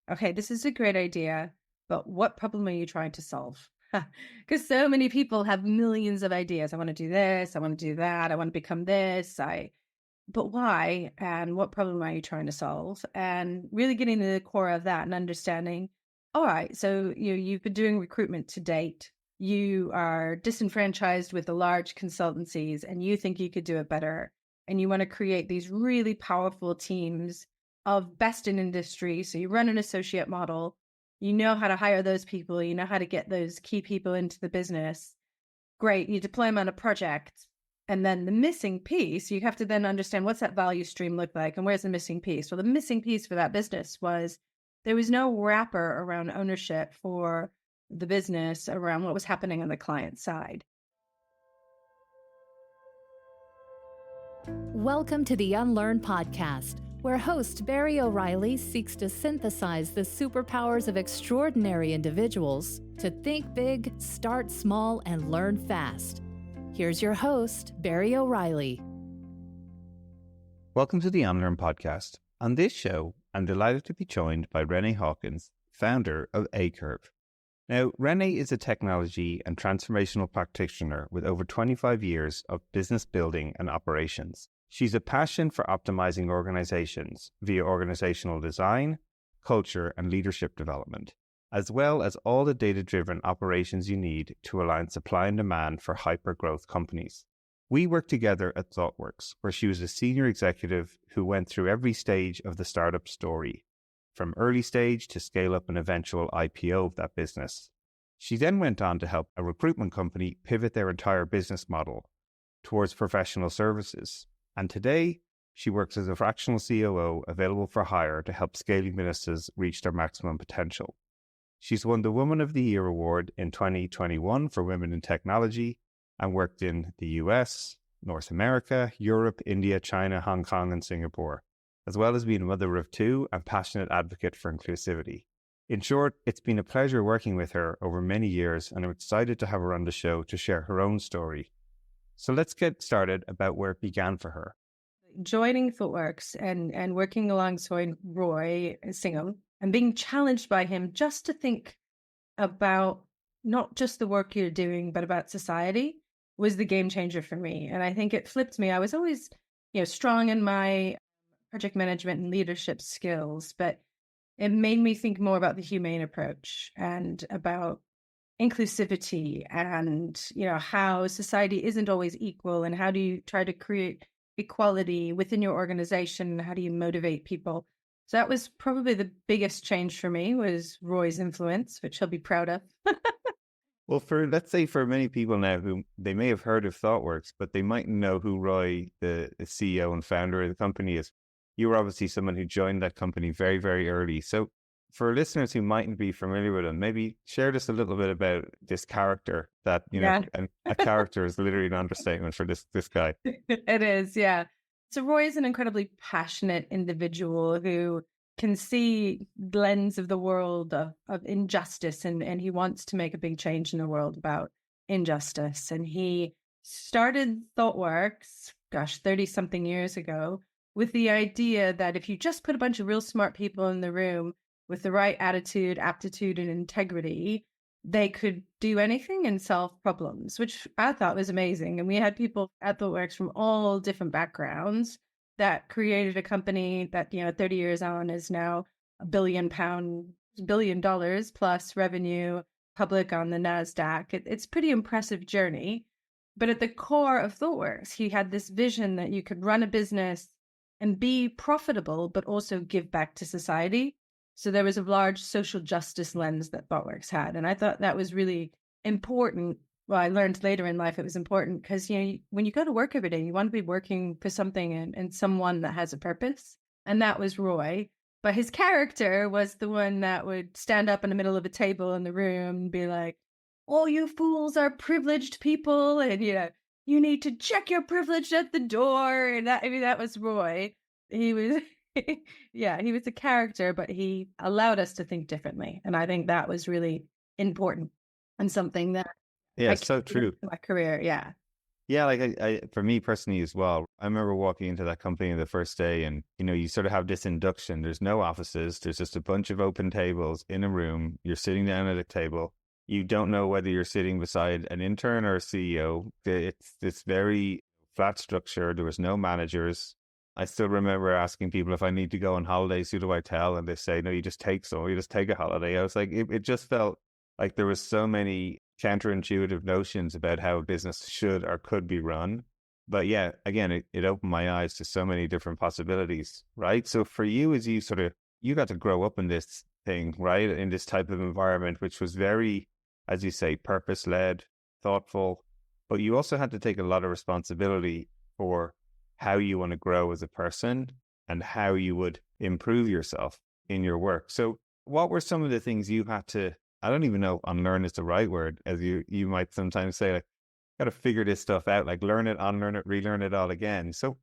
okay, this is a great idea, but what problem are you trying to solve? Because so many people have millions of ideas. I want to do this. I want to do that. I want to become this. But why? And what problem are you trying to solve? And really getting to the core of that and understanding, all right, so you've been doing recruitment to date. You are disenfranchised with the large consultancies and you think you could do it better. And you want to create these really powerful teams of best in industry. So you run an associate model. You know how to hire those people. You know how to get those key people into the business. Great. You deploy them on a project. And then the missing piece, you have to then understand what's that value stream look like and where's the missing piece? Well, the missing piece for that business was there was no wrapper around ownership for the business around what was happening on the client side. Welcome to the Unlearn podcast, where host Barry O'Reilly seeks to synthesize the superpowers of extraordinary individuals to think big, start small, and learn fast. Here's your host, Barry O'Reilly. Welcome to the Unlearn podcast. On this show, I'm delighted to be joined by Renee Hawkins, founder of A-Curve. Now, Renee is a technology and transformational practitioner with over 25 years of business building and operations. She's a passion for optimizing organizations via organizational design, culture, and leadership development, as well as all the data-driven operations you need to align supply and demand for hyper-growth companies. We worked together at Thoughtworks, where she was a senior executive who went through every stage of the startup story, from early stage to scale up an eventual IPO of that business. She then went on to help a recruitment company pivot their entire business model towards professional services. And today, she works as a fractional COO available for hire to help scaling businesses reach their maximum potential. She's won the Woman of the Year award in 2021 for women in technology and worked in the US, North America, Europe, India, China, Hong Kong, and Singapore, as well as being a mother of two and passionate advocate for inclusivity. In short, it's been a pleasure working with her over many years, and I'm excited to have her on the show to share her own story. So let's get started about where it began for her. Joining Thoughtworks and working alongside Roy Singham and being challenged by him just to think about not just the work you're doing, but about society was the game changer for me. And I think it flipped me. I was always, strong in my project management and leadership skills, but it made me think more about the humane approach and about inclusivity and, how society isn't always equal and how do you try to create equality within your organization? How do you motivate people? So that was probably the biggest change for me was Roy's influence, which he'll be proud of. Well, let's say for many people now who they may have heard of Thoughtworks, but they mightn't know who Roy, the CEO and founder of the company is. You were obviously someone who joined that company very, very early. So for listeners who mightn't be familiar with him, maybe share just a little bit about this character that, and a character is literally an understatement for this guy. It is, yeah. So Roy is an incredibly passionate individual who can see the lens of the world of injustice and he wants to make a big change in the world about injustice. And he started Thoughtworks, 30 something years ago, with the idea that if you just put a bunch of real smart people in the room with the right attitude, aptitude, and integrity, they could do anything and solve problems, which I thought was amazing. And we had people at Thoughtworks from all different backgrounds that created a company that, 30 years on is now $1 billion plus revenue, public on the NASDAQ. It's a pretty impressive journey. But at the core of Thoughtworks, he had this vision that you could run a business and be profitable, but also give back to society. So there was a large social justice lens that Thoughtworks had. And I thought that was really important. Well, I learned later in life it was important because, when you go to work every day, you want to be working for something and someone that has a purpose. And that was Roy. But his character was the one that would stand up in the middle of a table in the room and be like, all you fools are privileged people. And, you need to check your privilege at the door. And that was Roy. He was... yeah, he was a character, but he allowed us to think differently. And I think that was really important and something that so true. My career, yeah. Yeah, like for me personally as well, I remember walking into that company the first day and, you sort of have this induction. There's no offices. There's just a bunch of open tables in a room. You're sitting down at a table. You don't know whether you're sitting beside an intern or a CEO. It's this very flat structure. There was no managers. I still remember asking people if I need to go on holidays, who do I tell? And they say, no, you just take some, you just take a holiday. I was like, it just felt like there was so many counterintuitive notions about how a business should or could be run. But yeah, again, it opened my eyes to so many different possibilities, right? So for you, as you got to grow up in this thing, right? In this type of environment, which was very, as you say, purpose-led, thoughtful, but you also had to take a lot of responsibility for how you want to grow as a person and how you would improve yourself in your work. So what were some of the things you had to, I don't even know if unlearn is the right word, as you might sometimes say, like, got to figure this stuff out, like learn it, unlearn it, relearn it all again. So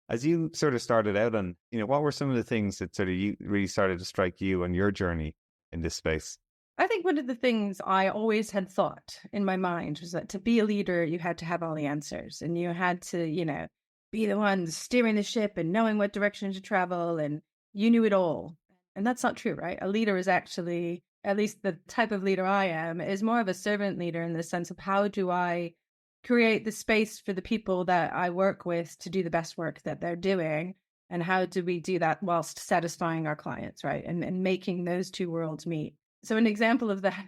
as you sort of started out on, what were some of the things that sort of you really started to strike you on your journey in this space? I think one of the things I always had thought in my mind was that to be a leader, you had to have all the answers and you had to, be the one steering the ship and knowing what direction to travel, and you knew it all. And that's not true, right? A leader is actually, at least the type of leader I am, is more of a servant leader in the sense of how do I create the space for the people that I work with to do the best work that they're doing, and how do we do that whilst satisfying our clients, right? And making those two worlds meet. So an example of that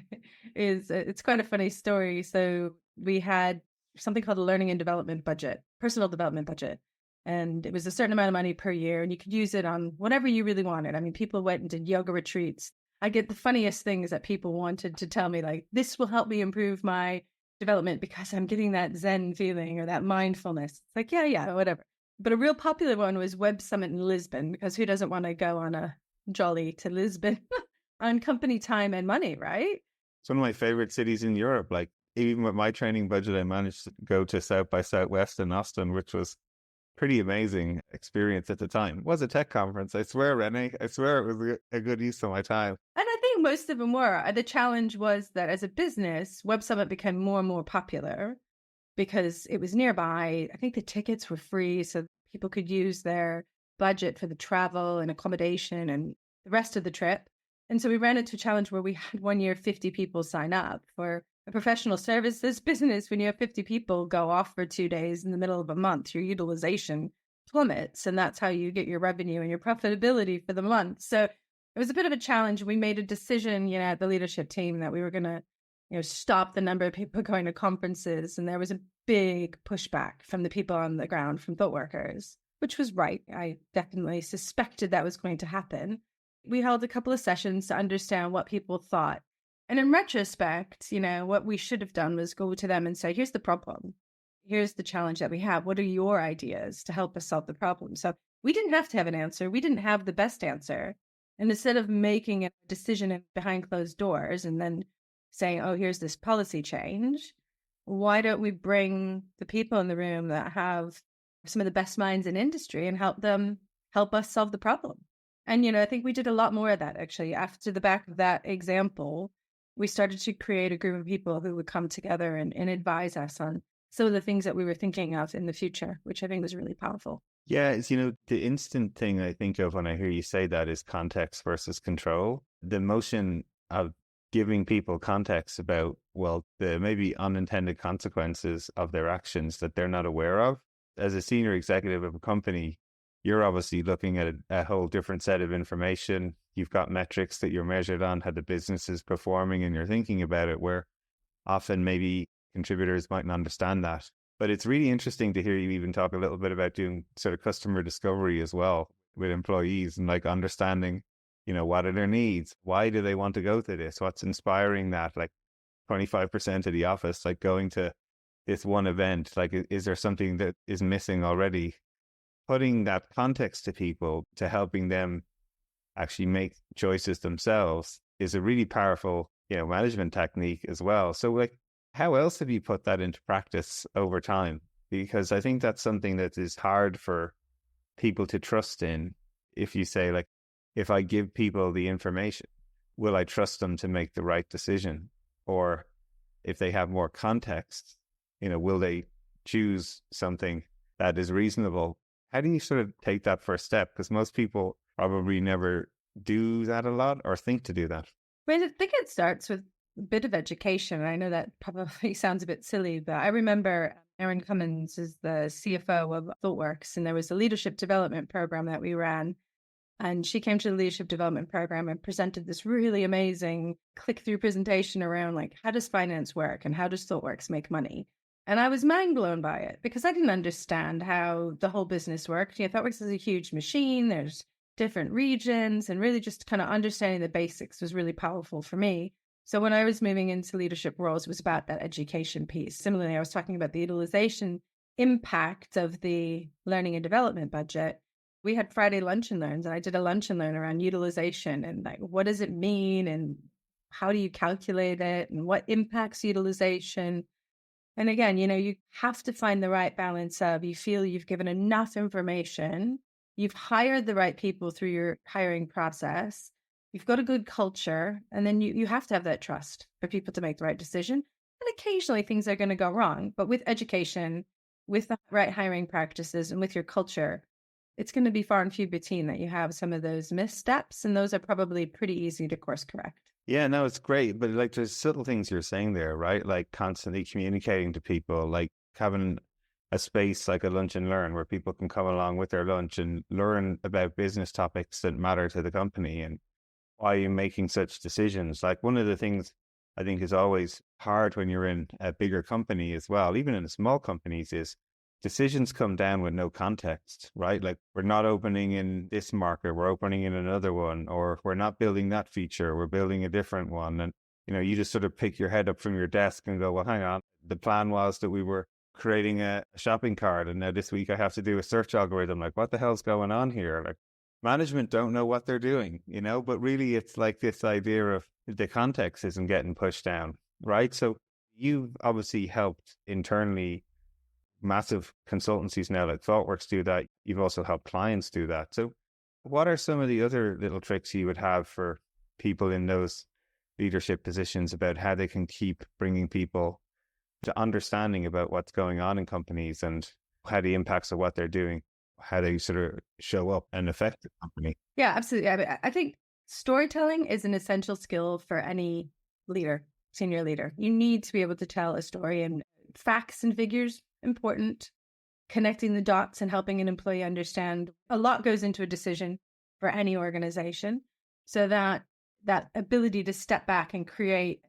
is, it's quite a funny story. So we had something called a learning and development budget, personal development budget. And it was a certain amount of money per year, and you could use it on whatever you really wanted. I mean, people went and did yoga retreats. I get the funniest things that people wanted to tell me, like, this will help me improve my development because I'm getting that Zen feeling or that mindfulness. It's like, yeah, whatever. But a real popular one was Web Summit in Lisbon, because who doesn't want to go on a jolly to Lisbon on company time and money, right? It's one of my favorite cities in Europe. Like, even with my training budget, I managed to go to South by Southwest in Austin, which was pretty amazing experience at the time. It was a tech conference. I swear, Renee, I swear it was a good use of my time. And I think most of them were. The challenge was that as a business, Web Summit became more and more popular because it was nearby. I think the tickets were free, so people could use their budget for the travel and accommodation and the rest of the trip. And so we ran into a challenge where we had 1 year 50 people sign up. For a professional services business, when you have 50 people go off for 2 days in the middle of a month, your utilization plummets, and that's how you get your revenue and your profitability for the month. So it was a bit of a challenge. We made a decision, at the leadership team that we were going to, stop the number of people going to conferences. And there was a big pushback from the people on the ground, from Thoughtworkers, which was right. I definitely suspected that was going to happen. We held a couple of sessions to understand what people thought. And in retrospect, what we should have done was go to them and say, here's the problem. Here's the challenge that we have. What are your ideas to help us solve the problem? So we didn't have to have an answer. We didn't have the best answer. And instead of making a decision behind closed doors and then saying, oh, here's this policy change, why don't we bring the people in the room that have some of the best minds in industry and help us solve the problem? And, I think we did a lot more of that, actually. After the back of that example, we started to create a group of people who would come together and advise us on some of the things that we were thinking of in the future, which I think was really powerful. Yeah, it's, the instant thing I think of when I hear you say that is context versus control. The motion of giving people context about, the maybe unintended consequences of their actions that they're not aware of. As a senior executive of a company, you're obviously looking at a whole different set of information. You've got metrics that you're measured on, how the business is performing, and you're thinking about it, where often maybe contributors mightn't understand that. But it's really interesting to hear you even talk a little bit about doing sort of customer discovery as well with employees, and like understanding, what are their needs? Why do they want to go to this? What's inspiring that? Like 25% of the office, like going to this one event, like, is there something that is missing already? Putting that context to people, to helping them actually make choices themselves, is a really powerful, management technique as well. So, like, how else have you put that into practice over time? Because I think that's something that is hard for people to trust in. If you say, like, if I give people the information, will I trust them to make the right decision? Or if they have more context, will they choose something that is reasonable. How do you sort of take that first step? Because most people probably never do that a lot or think to do that. I think it starts with a bit of education. I know that probably sounds a bit silly, but I remember Erin Cummins is the CFO of Thoughtworks, and there was a leadership development program that we ran. And she came to the leadership development program and presented this really amazing click-through presentation around like, how does finance work and how does Thoughtworks make money? And I was mind blown by it because I didn't understand how the whole business worked. Thoughtworks is a huge machine. There's different regions, and really just kind of understanding the basics was really powerful for me. So when I was moving into leadership roles, it was about that education piece. Similarly, I was talking about the utilization impact of the learning and development budget. We had Friday lunch and learns, and I did a lunch and learn around utilization and like, what does it mean and how do you calculate it and what impacts utilization? And again, you have to find the right balance of you feel you've given enough information, you've hired the right people through your hiring process, you've got a good culture, and then you have to have that trust for people to make the right decision. And occasionally things are going to go wrong, but with education, with the right hiring practices, and with your culture, it's going to be far and few between that you have some of those missteps, and those are probably pretty easy to course correct. Yeah, no, it's great. But like there's subtle things you're saying there, right? Like constantly communicating to people, like having a space like a lunch and learn where people can come along with their lunch and learn about business topics that matter to the company and why you're making such decisions. Like one of the things I think is always hard when you're in a bigger company as well, even in the small companies, is decisions come down with no context, right? Like we're not opening in this market, we're opening in another one, or we're not building that feature, we're building a different one. And, you just sort of pick your head up from your desk and go, well, hang on, the plan was that we were creating a shopping cart, and now this week I have to do a search algorithm. Like, what the hell's going on here? Like, management don't know what they're doing, but really it's like this idea of the context isn't getting pushed down, right? So you've obviously helped internally. Massive consultancies now like Thoughtworks do that. You've also helped clients do that. So what are some of the other little tricks you would have for people in those leadership positions about how they can keep bringing people to understanding about what's going on in companies and how the impacts of what they're doing, how they sort of show up and affect the company? Yeah, absolutely. I think storytelling is an essential skill for any leader, senior leader. You need to be able to tell a story, and facts and figures important. Connecting the dots and helping an employee understand. A lot goes into a decision for any organization. So that ability to step back and create,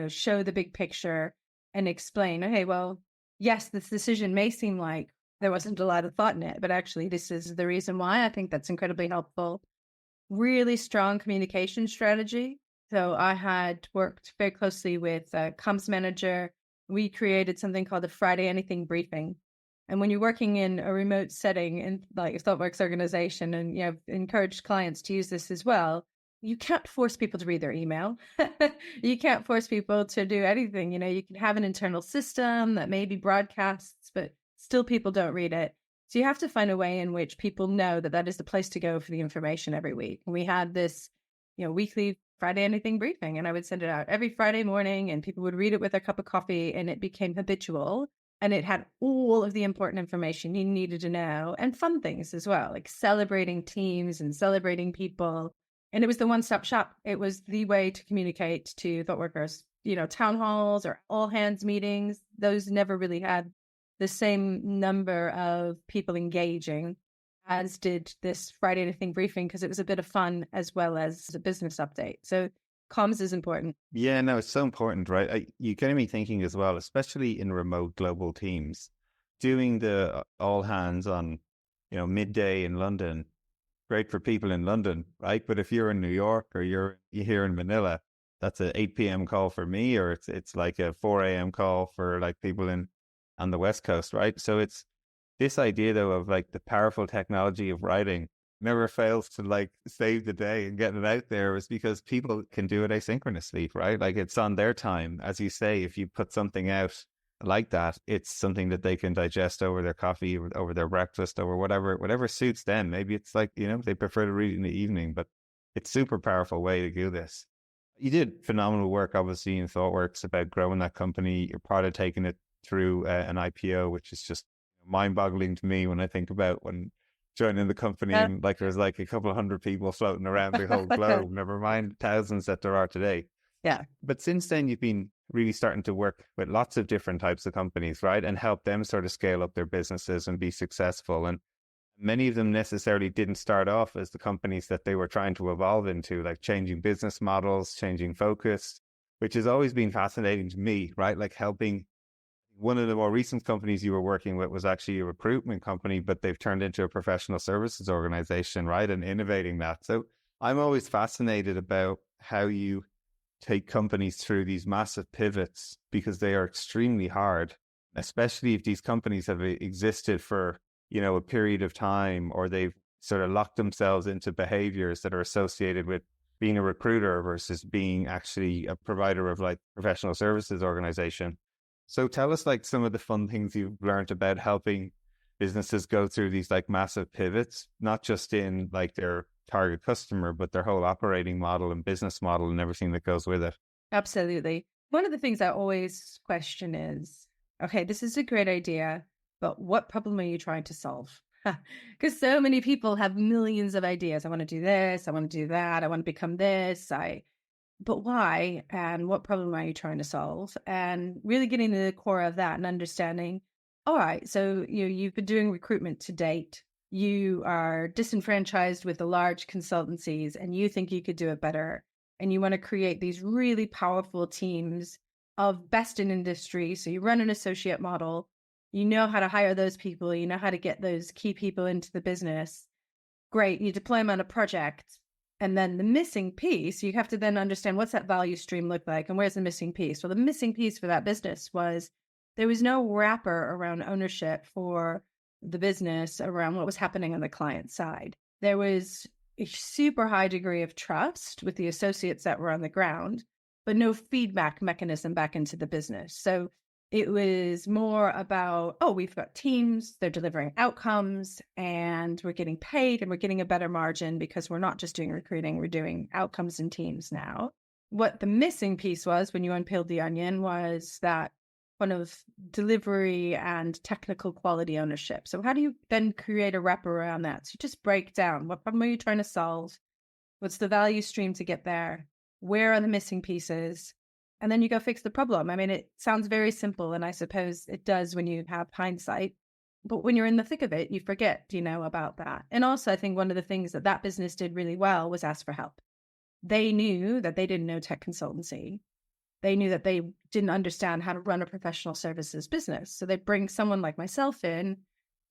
show the big picture and explain, okay, well, yes, this decision may seem like there wasn't a lot of thought in it, but actually this is the reason why. I think that's incredibly helpful. Really strong communication strategy. So I had worked very closely with a comms manager. We created something called the Friday Anything briefing. And when you're working in a remote setting in like a Thoughtworks organization, and encouraged clients to use this as well, you can't force people to read their email. You can't force people to do anything. You can have an internal system that maybe broadcasts, but still people don't read it. So you have to find a way in which people know that is the place to go for the information every week. And we had this, weekly Friday Anything briefing, and I would send it out every Friday morning, and people would read it with a cup of coffee, and it became habitual. And it had all of the important information you needed to know, and fun things as well, like celebrating teams and celebrating people. And it was the one-stop shop. It was the way to communicate to thought workers. Town halls or all hands meetings, those never really had the same number of people engaging as did this Friday Anything briefing, because it was a bit of fun as well as a business update. So comms is important. Yeah, no, it's so important, right? You get me thinking as well, especially in remote global teams, doing the all hands on, midday in London, great for people in London, right? But if you're in New York or you're here in Manila, that's an 8 p.m. call for me, or it's like a 4 a.m. call for like people on the West Coast, right? So it's this idea though of like the powerful technology of writing never fails to like save the day and get it out there, is because people can do it asynchronously, right? Like it's on their time. As you say, if you put something out like that, it's something that they can digest over their coffee, over their breakfast, over whatever suits them. Maybe it's like, they prefer to read in the evening, but it's super powerful way to do this. You did phenomenal work, obviously, in Thoughtworks about growing that company. You're part of taking it through an IPO, which is just mind-boggling to me when I think about when joining the company and like there's like a couple of hundred people floating around the whole globe, never mind thousands that there are today. Yeah. But since then, you've been really starting to work with lots of different types of companies, right? And help them sort of scale up their businesses and be successful. And many of them necessarily didn't start off as the companies that they were trying to evolve into, like changing business models, changing focus, which has always been fascinating to me, right? Like helping. One of the more recent companies you were working with was actually a recruitment company, but they've turned into a professional services organization, right? And innovating that. So I'm always fascinated about how you take companies through these massive pivots, because they are extremely hard, especially if these companies have existed for, a period of time, or they've sort of locked themselves into behaviors that are associated with being a recruiter versus being actually a provider of like professional services organization. So tell us like some of the fun things you've learned about helping businesses go through these like massive pivots, not just in like their target customer, but their whole operating model and business model and everything that goes with it. Absolutely. One of the things I always question is, okay, this is a great idea, but what problem are you trying to solve? Because so many people have millions of ideas. I want to do this. I want to do that. I want to become this. But why? And what problem are you trying to solve? And really getting to the core of that and understanding, all right, so you've been doing recruitment to date. You are disenfranchised with the large consultancies and you think you could do it better. And you want to create these really powerful teams of best in industry. So you run an associate model. You know how to hire those people. You know how to get those key people into the business. Great. You deploy them on a project. And then the missing piece, you have to then understand, what's that value stream look like and where's the missing piece? Well, the missing piece for that business was there was no wrapper around ownership for the business around what was happening on the client side. There was a super high degree of trust with the associates that were on the ground, but no feedback mechanism back into the business. So it was more about, oh, we've got teams, they're delivering outcomes, and we're getting paid, and we're getting a better margin because we're not just doing recruiting, we're doing outcomes and teams now. What the missing piece was, when you unpeeled the onion, was that one of delivery and technical quality ownership. So how do you then create a wrap around that? So you just break down, what problem are you trying to solve? What's the value stream to get there? Where are the missing pieces? And then you go fix the problem. I mean, it sounds very simple, and I suppose it does when you have hindsight. But when you're in the thick of it, you forget, about that. And also, I think one of the things that business did really well was ask for help. They knew that they didn't know tech consultancy. They knew that they didn't understand how to run a professional services business. So they bring someone like myself in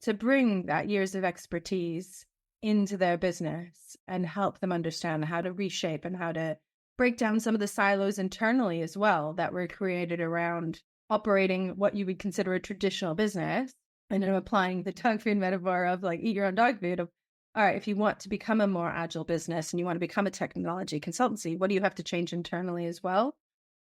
to bring that years of expertise into their business and help them understand how to reshape and how to break down some of the silos internally as well that were created around operating what you would consider a traditional business. And I'm applying the dog food metaphor of like, eat your own dog food. Of, all right, if you want to become a more agile business and you want to become a technology consultancy, what do you have to change internally as well?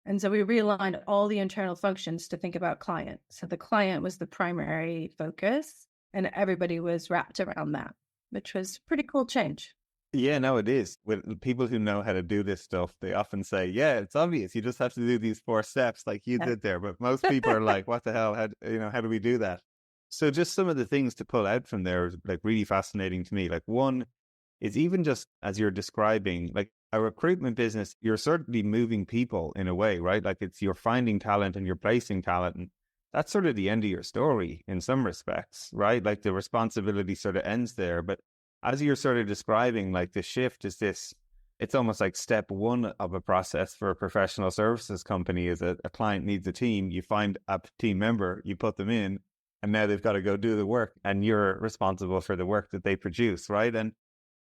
And so we realigned all the internal functions to think about client. So the client was the primary focus and everybody was wrapped around that, which was a pretty cool change. Yeah, no, it is. With people who know how to do this stuff, they often say, yeah, it's obvious. You just have to do these 4 steps like you did there. But most people are like, what the hell? How do we do that? So just some of the things to pull out from there is like really fascinating to me. Like one is even just as you're describing, like a recruitment business, you're certainly moving people in a way, right? Like you're finding talent and you're placing talent. And that's sort of the end of your story in some respects, right? Like the responsibility sort of ends there. But as you're sort of describing, like the shift is this, it's almost like step one of a process for a professional services company is that a client needs a team. You find a team member, you put them in, and now they've got to go do the work and you're responsible for the work that they produce, right? And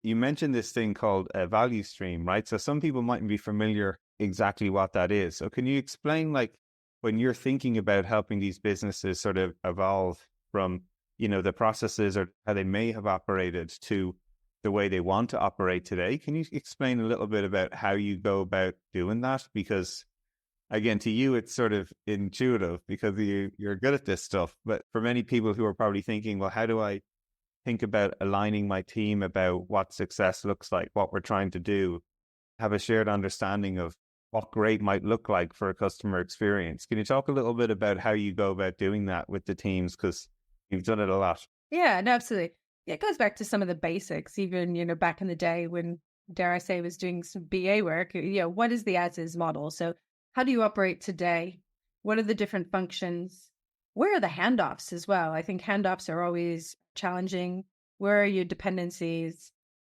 you mentioned this thing called a value stream, right? So some people mightn't be familiar exactly what that is. So can you explain, like, when you're thinking about helping these businesses sort of evolve from the processes or how they may have operated to the way they want to operate today. Can you explain a little bit about how you go about doing that? Because again, to you, it's sort of intuitive because you're good at this stuff. But for many people who are probably thinking, well, how do I think about aligning my team about what success looks like, what we're trying to do, have a shared understanding of what great might look like for a customer experience. Can you talk a little bit about how you go about doing that with the teams? Because you've done it a lot. Yeah, no, absolutely. Yeah, it goes back to some of the basics, even, back in the day when, dare I say, was doing some BA work. What is the as is model? So how do you operate today? What are the different functions? Where are the handoffs as well? I think handoffs are always challenging. Where are your dependencies?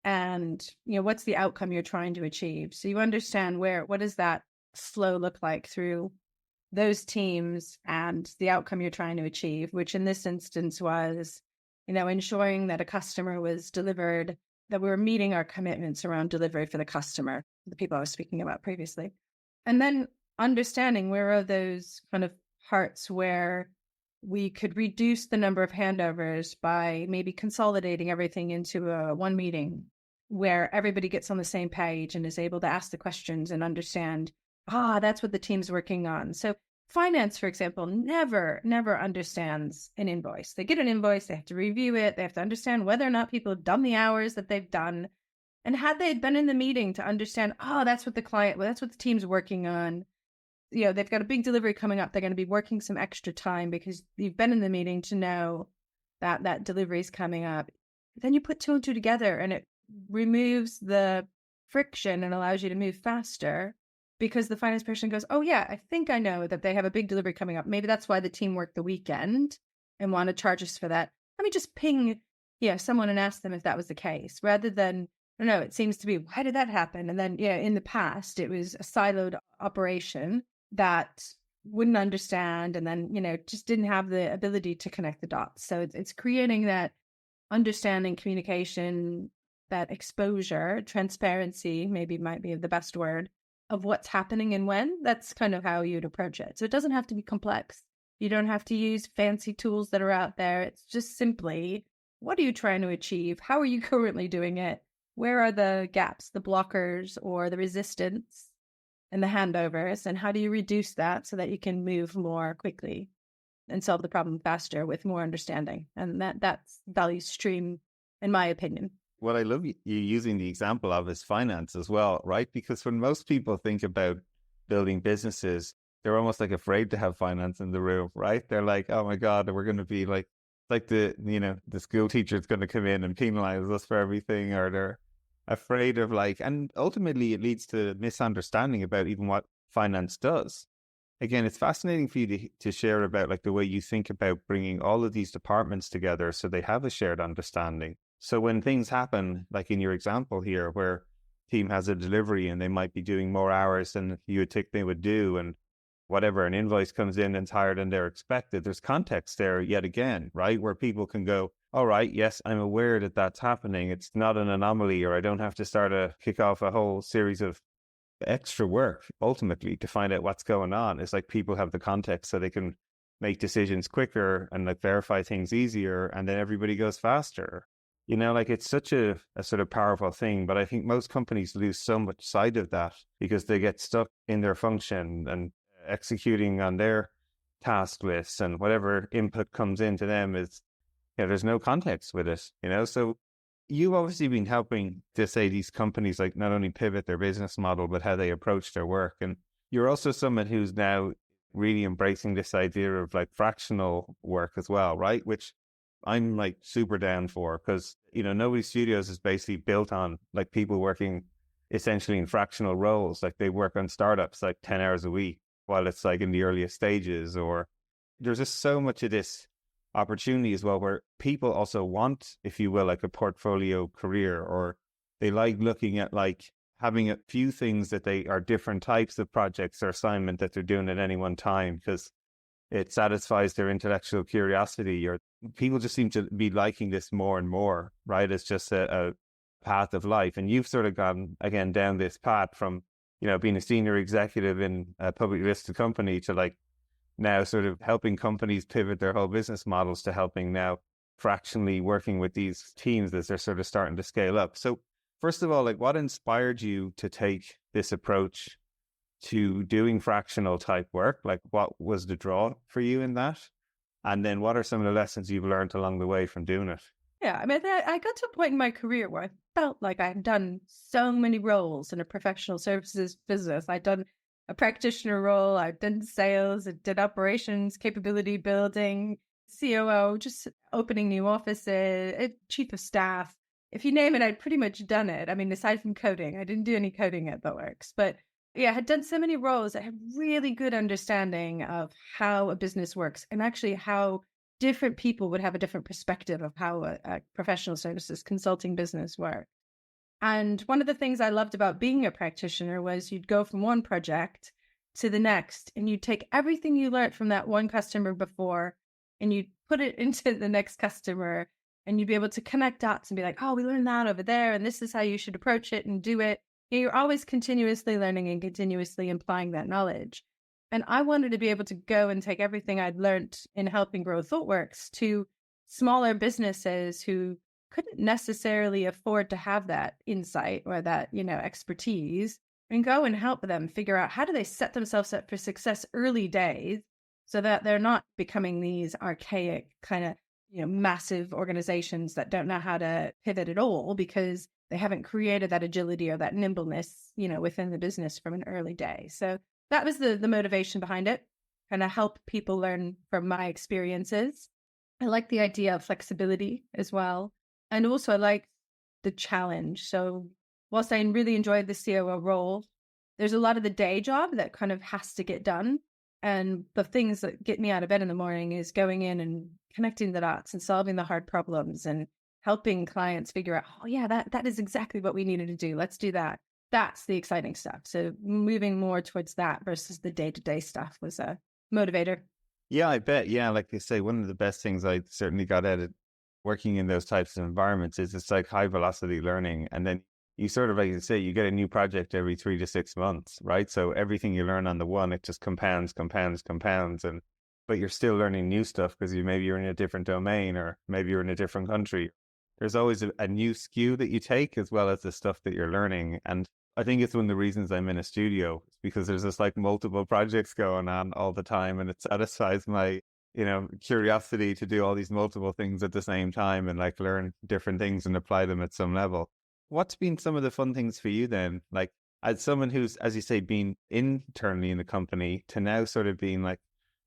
And, what's the outcome you're trying to achieve? So you understand what does that flow look like through those teams and the outcome you're trying to achieve, which in this instance was, ensuring that a customer was delivered, that we were meeting our commitments around delivery for the customer, the people I was speaking about previously. And then understanding where are those kind of parts where we could reduce the number of handovers by maybe consolidating everything into one meeting where everybody gets on the same page and is able to ask the questions and understand, that's what the team's working on. So finance, for example, never understands an invoice. They get an invoice, they have to review it, they have to understand whether or not people have done the hours that they've done. And had they been in the meeting to understand, that's what the team's working on. They've got a big delivery coming up. They're going to be working some extra time because you've been in the meeting to know that delivery is coming up. Then you put two and two together and it removes the friction and allows you to move faster because the finance person goes, oh yeah, I think I know that they have a big delivery coming up. Maybe that's why the team worked the weekend and want to charge us for that. Let me just ping someone and ask them if that was the case, rather than, no, it seems to be, why did that happen? And then, in the past, it was a siloed operation that wouldn't understand and then, just didn't have the ability to connect the dots. So it's creating that understanding, communication, that exposure, transparency, maybe might be the best word, of what's happening and when. That's kind of how you'd approach it. So it doesn't have to be complex. You don't have to use fancy tools that are out there. It's just simply, what are you trying to achieve? How are you currently doing it? Where are the gaps, the blockers, or the resistance and the handovers? And how do you reduce that so that you can move more quickly and solve the problem faster with more understanding? And that's value stream, in my opinion. What I love you using the example of is finance as well, right? Because when most people think about building businesses, they're almost like afraid to have finance in the room, right? They're like, oh my God, we're going to be like the school teacher is going to come in and penalize us for everything, or they're afraid of and ultimately it leads to misunderstanding about even what finance does. Again, it's fascinating for you to share about the way you think about bringing all of these departments together so they have a shared understanding. So when things happen, like in your example here, where team has a delivery and they might be doing more hours than you would think they would do, and whatever, an invoice comes in and it's higher than they're expected, there's context there yet again, right? Where people can go, all right, yes, I'm aware that that's happening. It's not an anomaly, or I don't have to kick off a whole series of extra work ultimately to find out what's going on. It's like people have the context so they can make decisions quicker and verify things easier, and then everybody goes faster. It's such a sort of powerful thing, but I think most companies lose so much sight of that because they get stuck in their function and executing on their task lists, and whatever input comes into them is, there's no context with it, So you've obviously been helping to say these companies not only pivot their business model, but how they approach their work. And you're also someone who's now really embracing this idea of fractional work as well, right? Which I'm super down for, because Nobody Studios is basically built on people working essentially in fractional roles. They work on startups 10 hours a week while it's in the earliest stages. Or there's just so much of this opportunity as well, where people also want, if you will, a portfolio career, or they like looking at having a few things that they are different types of projects or assignment that they're doing at any one time, because it satisfies their intellectual curiosity. Or people just seem to be liking this more and more, right? It's just a path of life. And you've sort of gone again down this path from, being a senior executive in a publicly listed company to now sort of helping companies pivot their whole business models to helping now fractionally working with these teams as they're sort of starting to scale up. So first of all, what inspired you to take this approach to doing fractional type work? What was the draw for you in that? And then what are some of the lessons you've learned along the way from doing it? Yeah, I mean, I got to a point in my career where I felt like I had done so many roles in a professional services business. I'd done a practitioner role, I'd done sales, I did operations, capability building, COO, just opening new offices, chief of staff. If you name it, I'd pretty much done it. I mean, aside from coding, I didn't do any coding at Thoughtworks, but yeah, I had done so many roles. I had really good understanding of how a business works and actually how different people would have a different perspective of how a professional services consulting business works. And one of the things I loved about being a practitioner was you'd go from one project to the next and you'd take everything you learned from that one customer before and you'd put it into the next customer and you'd be able to connect dots and be like, oh, we learned that over there and this is how you should approach it and do it. You're always continuously learning and continuously applying that knowledge. And I wanted to be able to go and take everything I'd learned in helping grow Thoughtworks to smaller businesses who couldn't necessarily afford to have that insight or that, expertise, and go and help them figure out how do they set themselves up for success early days so that they're not becoming these archaic kind of, massive organizations that don't know how to pivot at all because they haven't created that agility or that nimbleness, within the business from an early day. So that was the motivation behind it, kind of help people learn from my experiences. I like the idea of flexibility as well. And also I like the challenge. So whilst I really enjoyed the COO role, there's a lot of the day job that kind of has to get done. And the things that get me out of bed in the morning is going in and connecting the dots and solving the hard problems and helping clients figure out, oh yeah, that is exactly what we needed to do. Let's do that. That's the exciting stuff. So moving more towards that versus the day-to-day stuff was a motivator. Yeah, I bet. Yeah, like they say, one of the best things I certainly got out of working in those types of environments is it's like high velocity learning. And then you sort of, like you say, you get a new project every 3 to 6 months, right? So everything you learn on the one, it just compounds. But you're still learning new stuff because maybe you're in a different domain or maybe you're in a different country. There's always a new skew that you take as well as the stuff that you're learning. And I think it's one of the reasons I'm in a studio because there's just like multiple projects going on all the time and it satisfies my, curiosity to do all these multiple things at the same time and like learn different things and apply them at some level. What's been some of the fun things for you then? Like as someone who's, as you say, been internally in the company to now sort of being like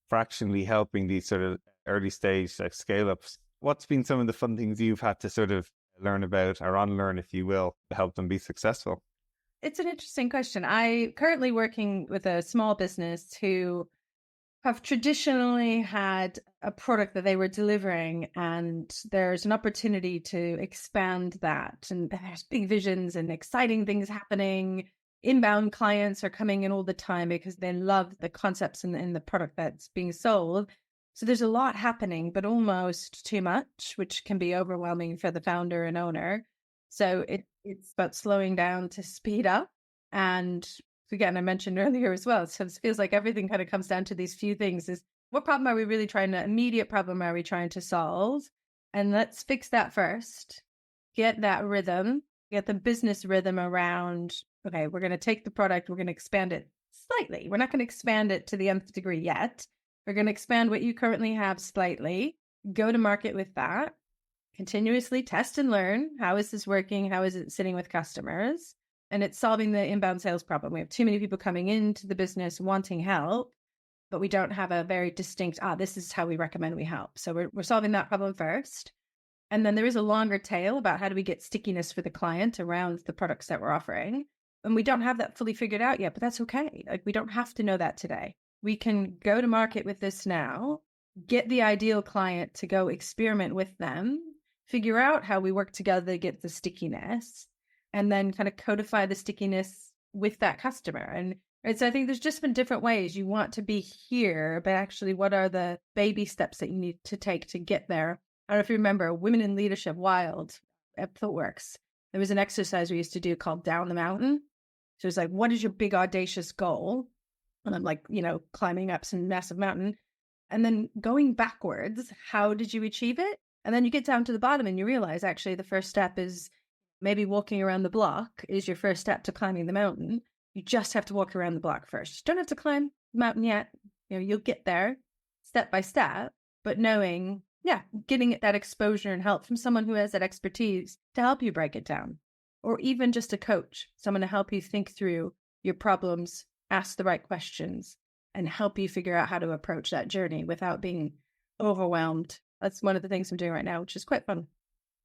fractionally helping these sort of early stage like scale ups. What's been some of the fun things you've had to sort of learn about or unlearn, if you will, to help them be successful? It's an interesting question. I currently working with a small business who have traditionally had a product that they were delivering and there's an opportunity to expand that. And there's big visions and exciting things happening. Inbound clients are coming in all the time because they love the concepts in the product that's being sold. So there's a lot happening, but almost too much, which can be overwhelming for the founder and owner. So it's about slowing down to speed up. And again, I mentioned earlier as well, so it feels like everything kind of comes down to these few things is what problem are we really immediate problem are we trying to solve? And let's fix that first, get that rhythm, get the business rhythm around, okay, we're going to take the product, we're going to expand it slightly. We're not going to expand it to the nth degree yet. We're going to expand what you currently have slightly, go to market with that, continuously test and learn. How is this working? How is it sitting with customers? And it's solving the inbound sales problem. We have too many people coming into the business wanting help, but we don't have a very distinct, this is how we recommend we help. So we're solving that problem first. And then there is a longer tail about how do we get stickiness for the client around the products that we're offering. And we don't have that fully figured out yet, but that's okay. Like we don't have to know that today. We can go to market with this now, get the ideal client to go experiment with them, figure out how we work together to get the stickiness, and then kind of codify the stickiness with that customer. And right, so I think there's just been different ways you want to be here, but actually what are the baby steps that you need to take to get there? I don't know if you remember Women in Leadership Wild at Thoughtworks. There was an exercise we used to do called Down the Mountain. So it's like, what is your big audacious goal? And I'm like, climbing up some massive mountain and then going backwards. How did you achieve it? And then you get down to the bottom and you realize actually the first step is maybe walking around the block is your first step to climbing the mountain. You just have to walk around the block first. You don't have to climb the mountain yet. You'll get there step by step, but knowing, getting that exposure and help from someone who has that expertise to help you break it down. or even just a coach, someone to help you think through your problems, ask the right questions, and help you figure out how to approach that journey without being overwhelmed. That's one of the things I'm doing right now, which is quite fun.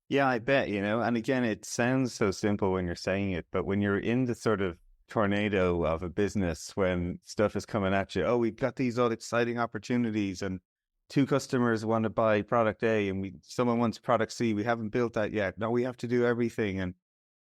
Yeah, I bet, and again, it sounds so simple when you're saying it, but when you're in the sort of tornado of a business, when stuff is coming at you, oh, we've got these all exciting opportunities and two customers want to buy product A and someone wants product C, we haven't built that yet. No, we have to do everything. And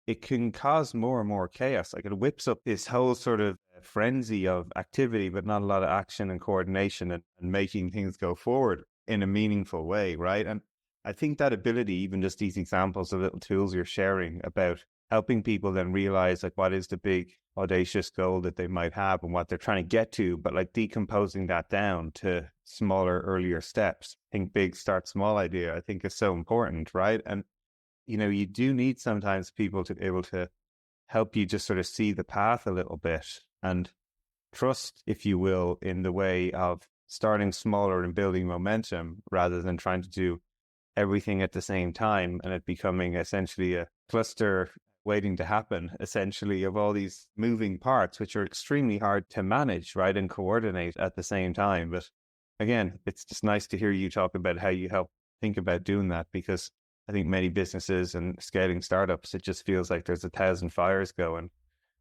it can cause more and more chaos. Like it whips up this whole sort of frenzy of activity, but not a lot of action and coordination and making things go forward in a meaningful way, right? And I think that ability, even just these examples of little tools you're sharing about helping people then realize like what is the big audacious goal that they might have and what they're trying to get to, but like decomposing that down to smaller, earlier steps. Think big, start small idea, I think is so important, right? And you do need sometimes people to be able to help you just sort of see the path a little bit and trust, if you will, in the way of starting smaller and building momentum rather than trying to do everything at the same time and it becoming essentially a cluster waiting to happen, essentially, of all these moving parts, which are extremely hard to manage, right, and coordinate at the same time. But again, it's just nice to hear you talk about how you help think about doing that, because I think many businesses and scaling startups, it just feels like there's 1,000 fires going.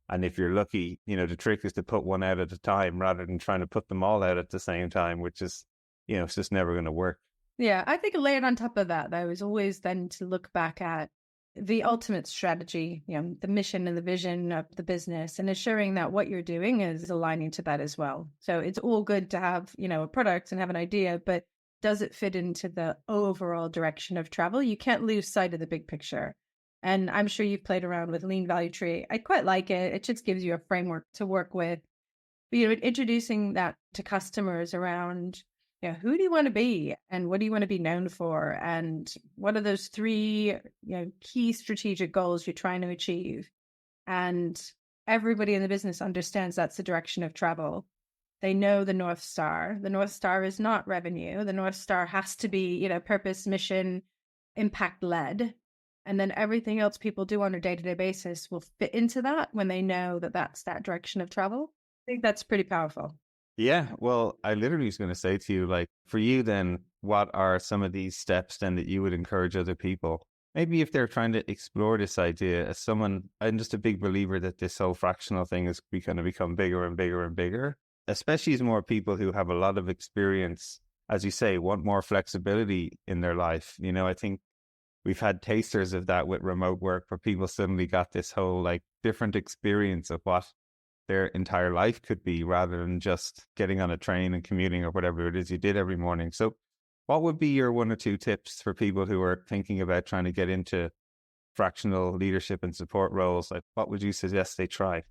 And if you're lucky, the trick is to put one out at a time rather than trying to put them all out at the same time, which is, it's just never going to work. Yeah, I think layered on top of that, though, is always then to look back at the ultimate strategy, the mission and the vision of the business, and ensuring that what you're doing is aligning to that as well. So it's all good to have, a product and have an idea, but does it fit into the overall direction of travel? You can't lose sight of the big picture. And I'm sure you've played around with lean value tree. I quite like it. It just gives you a framework to work with. But, introducing that to customers around, who do you want to be and what do you want to be known for? And what are those three, key strategic goals you're trying to achieve? And everybody in the business understands that's the direction of travel. They know the North Star. The North Star is not revenue. The North Star has to be, purpose, mission, impact led. And then everything else people do on a day-to-day basis will fit into that when they know that that's that direction of travel. I think that's pretty powerful. Yeah, well, I literally was going to say to you, like, for you then, what are some of these steps then that you would encourage other people? Maybe if they're trying to explore this idea as someone, I'm just a big believer that this whole fractional thing is going to become bigger and bigger and bigger, especially as more people who have a lot of experience, as you say, want more flexibility in their life. I think we've had tasters of that with remote work where people suddenly got this whole like different experience of what their entire life could be rather than just getting on a train and commuting or whatever it is you did every morning. So what would be your one or two tips for people who are thinking about trying to get into fractional leadership and support roles? Like, what would you suggest they try?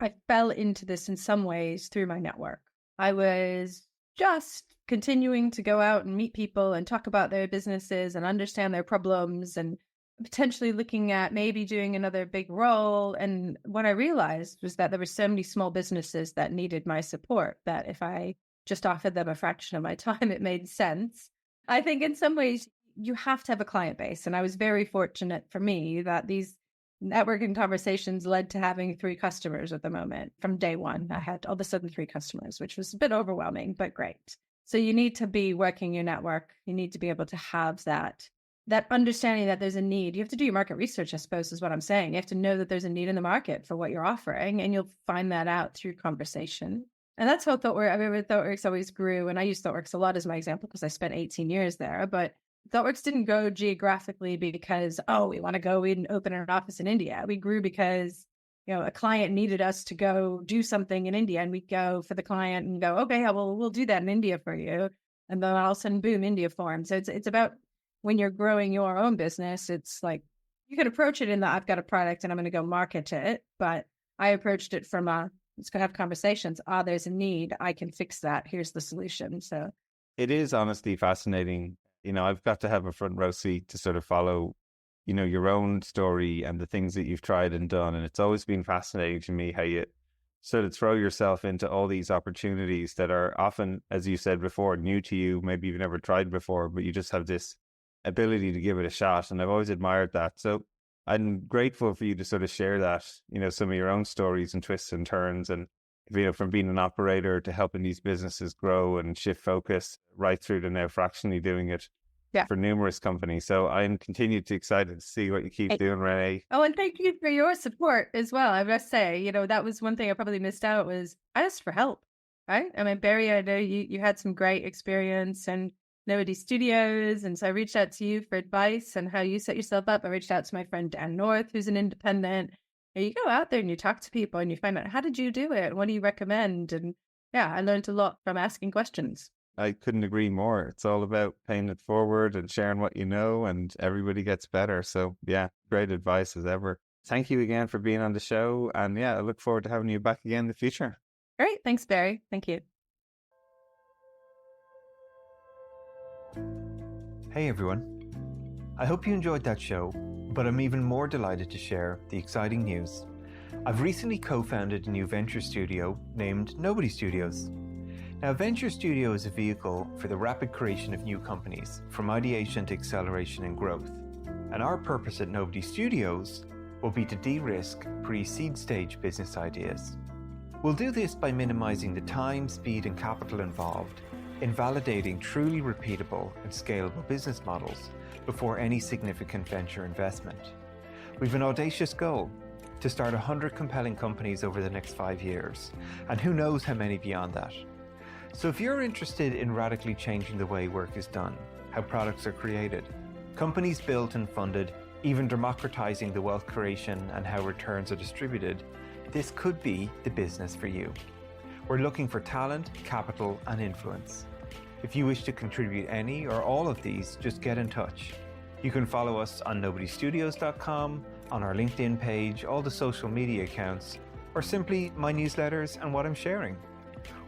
I fell into this in some ways through my network. I was just continuing to go out and meet people and talk about their businesses and understand their problems and potentially looking at maybe doing another big role. And what I realized was that there were so many small businesses that needed my support that if I just offered them a fraction of my time, it made sense. I think in some ways you have to have a client base. And I was very fortunate for me that these networking conversations led to having 3 customers at the moment. From day one, I had all of a sudden 3 customers, which was a bit overwhelming, but great. So you need to be working your network. You need to be able to have that understanding that there's a need. You have to do your market research, I suppose, is what I'm saying. You have to know that there's a need in the market for what you're offering, and you'll find that out through conversation. And that's how Thoughtworks always grew. And I use Thoughtworks a lot as my example because I spent 18 years there. But Thoughtworks didn't go geographically because, we want to go and open an office in India. We grew because, a client needed us to go do something in India, and we'd go for the client and go, okay, well, we'll do that in India for you. And then all of a sudden, boom, India formed. So it's about when you're growing your own business, it's like you can approach it in that I've got a product and I'm going to go market it. But I approached it from let's go have conversations. There's a need. I can fix that. Here's the solution. So it is honestly fascinating. I've got to have a front row seat to sort of follow, your own story and the things that you've tried and done. And it's always been fascinating to me how you sort of throw yourself into all these opportunities that are often, as you said before, new to you. Maybe you've never tried before, but you just have this ability to give it a shot. And I've always admired that. So I'm grateful for you to sort of share that, some of your own stories and twists and turns, and from being an operator to helping these businesses grow and shift focus right through to now fractionally doing it for numerous companies. So I'm continued to excited to see what you keep doing, Renee. Oh, and thank you for your support as well. I must say, that was one thing I probably missed out was I asked for help, right? I mean, Barry, I know you had some great experience and Nobody Studios. And so I reached out to you for advice on how you set yourself up. I reached out to my friend Dan North, who's an independent. And you go out there and you talk to people and you find out, how did you do it? What do you recommend? And I learned a lot from asking questions. I couldn't agree more. It's all about paying it forward and sharing what you know, and everybody gets better. So great advice as ever. Thank you again for being on the show. And I look forward to having you back again in the future. Great. Thanks, Barry. Thank you. Hey everyone. I hope you enjoyed that show, but I'm even more delighted to share the exciting news. I've recently co-founded a new venture studio named Nobody Studios. Now, Venture Studio is a vehicle for the rapid creation of new companies, from ideation to acceleration and growth. And our purpose at Nobody Studios will be to de-risk pre-seed stage business ideas. We'll do this by minimizing the time, speed, and capital involved in validating truly repeatable and scalable business models before any significant venture investment. We've an audacious goal to start 100 compelling companies over the next 5 years, and who knows how many beyond that. So if you're interested in radically changing the way work is done, how products are created, companies built and funded, even democratizing the wealth creation and how returns are distributed, this could be the business for you. We're looking for talent, capital, and influence. If you wish to contribute any or all of these, just get in touch. You can follow us on nobodystudios.com, on our LinkedIn page, all the social media accounts, or simply my newsletters and what I'm sharing.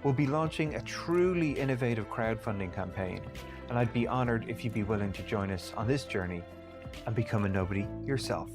We'll be launching a truly innovative crowdfunding campaign, and I'd be honored if you'd be willing to join us on this journey and become a nobody yourself.